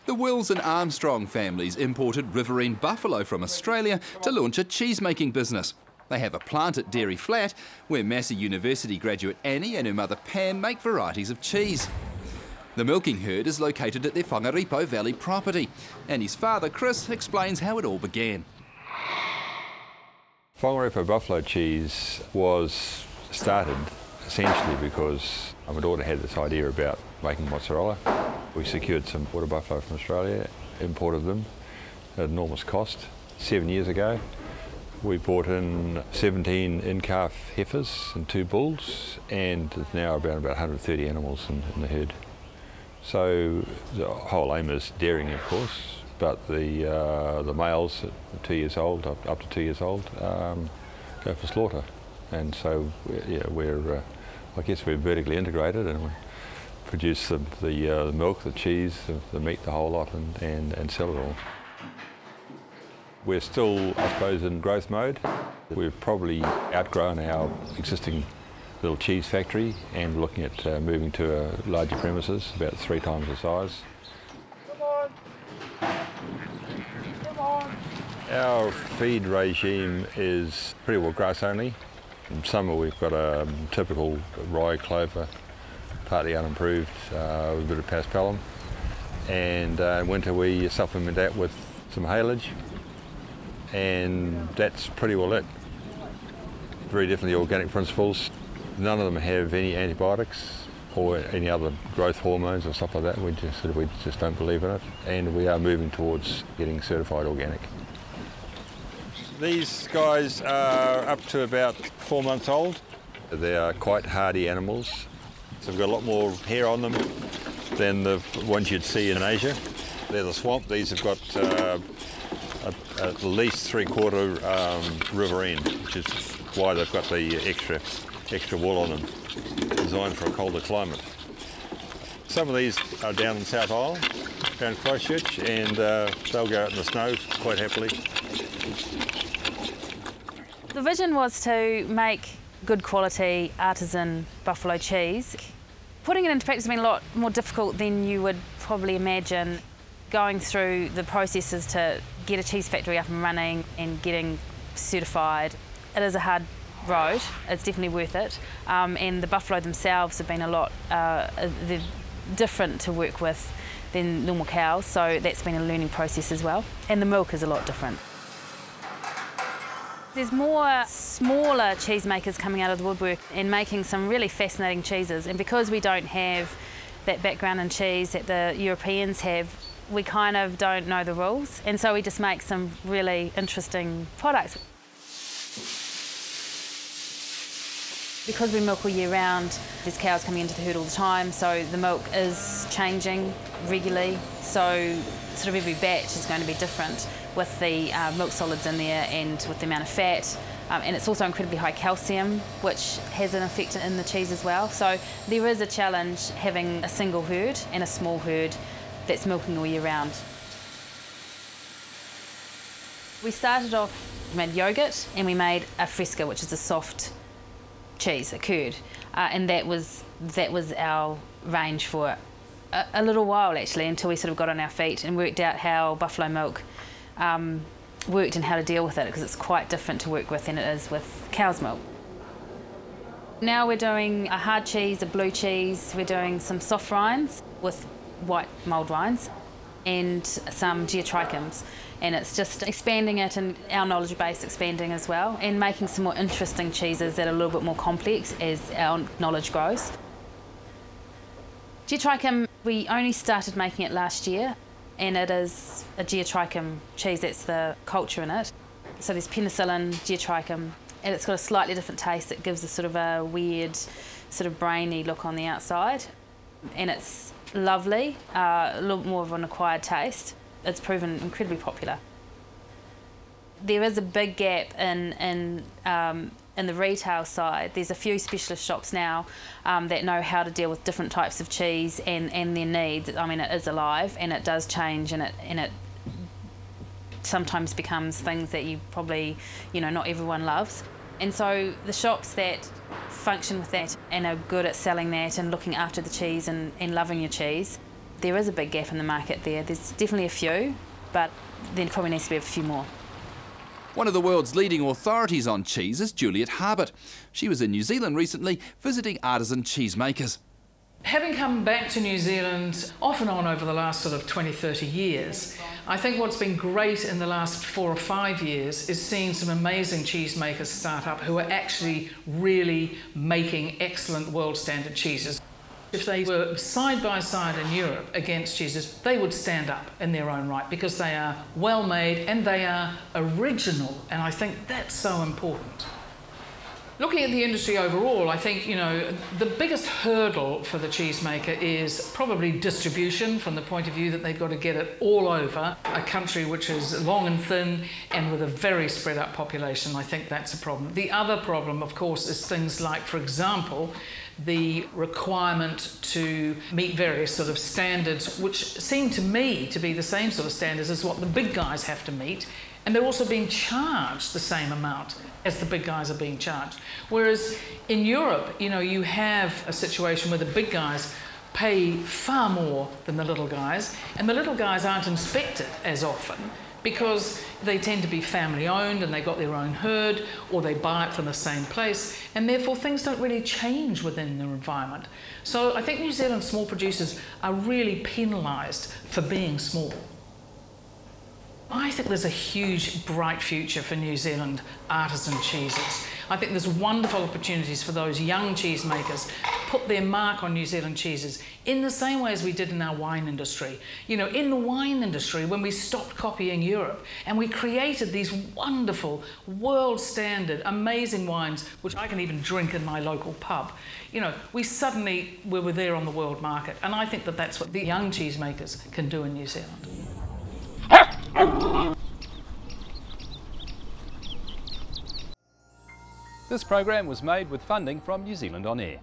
The Wills and Armstrong families imported Riverine Buffalo from Australia to launch a cheese-making business. They have a plant at Dairy Flat where Massey University graduate Annie and her mother Pam make varieties of cheese. The milking herd is located at their Whangaripo Valley property. Annie's father, Chris, explains how it all began. Whangaripo Buffalo cheese was started essentially because my daughter had this idea about making mozzarella. We secured some water buffalo from Australia, imported them at enormous cost. 7 years ago, we brought in 17 in-calf heifers and 2 bulls, and there's now about 130 animals in the herd. So the whole aim is dairying, of course, but the males at 2 years old, up to 2 years old, go for slaughter. And so I guess we're vertically integrated, and we produce the milk, the cheese, the meat, the whole lot, and sell it all. We're still, I suppose, in growth mode. We've probably outgrown our existing little cheese factory and looking at moving to larger premises, about 3 times the size. Come on. Come on. Our feed regime is pretty well grass only. In summer we've got a typical rye clover, partly unimproved, with a bit of paspalum, and in winter we supplement that with some haylage, and that's pretty well it. Very definitely organic principles. None of them have any antibiotics or any other growth hormones or stuff like that. We just don't believe in it, and we are moving towards getting certified organic. These guys are up to about 4 months old. They are quite hardy animals. So we've got a lot more hair on them than the ones you'd see in Asia. They're the swamp. These have got at least 3/4 riverine, which is why they've got the extra wool on them, designed for a colder climate. Some of these are down in South Island, down Christchurch, and they'll go out in the snow quite happily. The vision was to make good quality artisan buffalo cheese. Putting it into practice has been a lot more difficult than you would probably imagine. Going through the processes to get a cheese factory up and running and getting certified, it is a hard road. It's definitely worth it. And the buffalo themselves have been a lot they're different to work with than normal cows, so that's been a learning process as well. And the milk is a lot different. There's more smaller cheesemakers coming out of the woodwork and making some really fascinating cheeses, and because we don't have that background in cheese that the Europeans have, we kind of don't know the rules, and so we just make some really interesting products. Because we milk all year round, there's cows coming into the herd all the time, so the milk is changing regularly, so sort of every batch is going to be different with the milk solids in there and with the amount of fat, and it's also incredibly high calcium, which has an effect in the cheese as well. So there is a challenge having a single herd and a small herd that's milking all year round. We started off, we made yoghurt and we made a fresca, which is a soft cheese, a curd, and that was our range for a little while actually, until we sort of got on our feet and worked out how buffalo milk worked and how to deal with it, because it's quite different to work with than it is with cow's milk. Now we're doing a hard cheese, a blue cheese, we're doing some soft rinds with white mulled rinds and some geotrichums, and it's just expanding it and our knowledge base expanding as well, and making some more interesting cheeses that are a little bit more complex as our knowledge grows. Geotrichum, we only started making it last year, and it is a geotrichum cheese, that's the culture in it. So there's penicillin, geotrichum, and it's got a slightly different taste that gives a sort of a weird, sort of brainy look on the outside. And it's lovely, a little more of an acquired taste. It's proven incredibly popular. There is a big gap in the retail side. There's a few specialist shops now that know how to deal with different types of cheese and their needs. I mean, it is alive and it does change, and it sometimes becomes things that you probably, not everyone loves. And so the shops that function with that and are good at selling that and looking after the cheese and loving your cheese, There is a big gap in the market there. There's definitely a few, but there probably needs to be a few more. One of the world's leading authorities on cheese is Juliet Harbert. She was in New Zealand recently visiting artisan cheesemakers. Having come back to New Zealand off and on over the last sort of 20, 30 years, I think what's been great in the last 4 or 5 years is seeing some amazing cheesemakers start up who are actually really making excellent world standard cheeses. If they were side by side in Europe against cheeses, they would stand up in their own right because they are well made and they are original, and I think that's so important. Looking at the industry overall, I think, you know, the biggest hurdle for the cheesemaker is probably distribution, from the point of view that they've got to get it all over a country which is long and thin and with a very spread out population. I think that's a problem. The other problem, of course, is things like, for example, the requirement to meet various sort of standards which seem to me to be the same sort of standards as what the big guys have to meet, and they're also being charged the same amount as the big guys are being charged. Whereas in Europe, you know, you have a situation where the big guys pay far more than the little guys, and the little guys aren't inspected as often because they tend to be family owned and they've got their own herd, or they buy it from the same place, and therefore things don't really change within their environment. So I think New Zealand small producers are really penalised for being small. I think there's a huge, bright future for New Zealand artisan cheeses. I think there's wonderful opportunities for those young cheesemakers to put their mark on New Zealand cheeses in the same way as we did in our wine industry. You know, in the wine industry, when we stopped copying Europe and we created these wonderful, world standard, amazing wines, which I can even drink in my local pub, you know, we were there on the world market. And I think that that's what the young cheesemakers can do in New Zealand. This program was made with funding from New Zealand On Air.